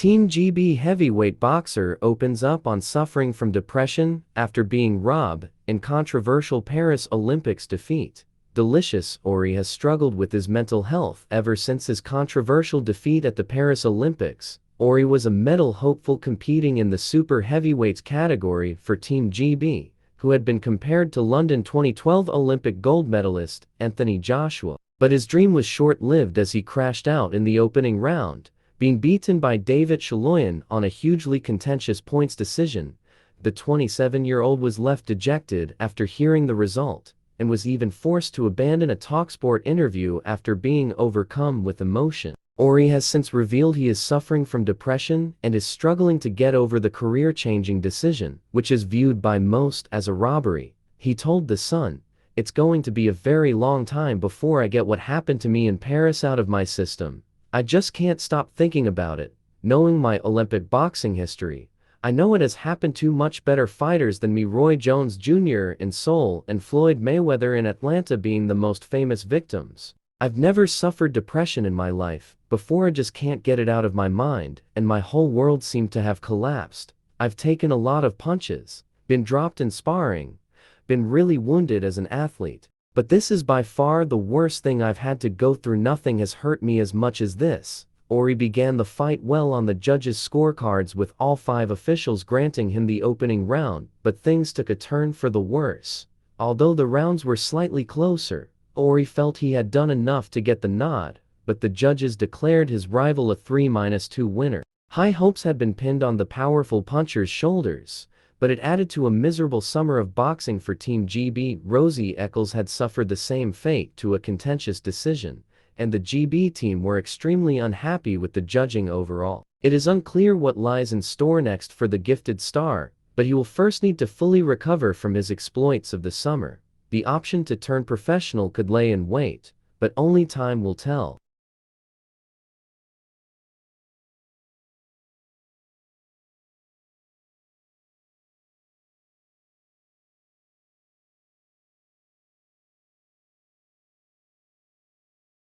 Team GB heavyweight boxer opens up on suffering from depression after being robbed in controversial Paris Olympics defeat. Delicious Ori has struggled with his mental health ever since his controversial defeat at the Paris Olympics. Ori was a medal hopeful competing in the super heavyweights category for Team GB, who had been compared to London 2012 Olympic gold medalist Anthony Joshua. But his dream was short-lived as he crashed out in the opening round, being beaten by David Chaloyan on a hugely contentious points decision. The 27-year-old was left dejected after hearing the result, and was even forced to abandon a TalkSport interview after being overcome with emotion. Ori has since revealed he is suffering from depression and is struggling to get over the career-changing decision, which is viewed by most as a robbery. He told The Sun, "It's going to be a very long time before I get what happened to me in Paris out of my system. I just can't stop thinking about it. Knowing my Olympic boxing history, I know it has happened to much better fighters than me, Roy Jones Jr. in Seoul and Floyd Mayweather in Atlanta being the most famous victims. I've never suffered depression in my life before. I just can't get it out of my mind, and my whole world seemed to have collapsed. I've taken a lot of punches, been dropped in sparring, been really wounded as an athlete. But this is by far the worst thing I've had to go through. Nothing has hurt me as much as this." Ori began the fight well on the judges' scorecards, with all 5 officials granting him the opening round, but things took a turn for the worse. Although the rounds were slightly closer, Ori felt he had done enough to get the nod, but the judges declared his rival a 3-2 winner. High hopes had been pinned on the powerful puncher's shoulders, but it added to a miserable summer of boxing for Team GB. Rosie Eccles had suffered the same fate to a contentious decision, and the GB team were extremely unhappy with the judging overall. It is unclear what lies in store next for the gifted star, but he will first need to fully recover from his exploits of the summer. The option to turn professional could lay in wait, but only time will tell.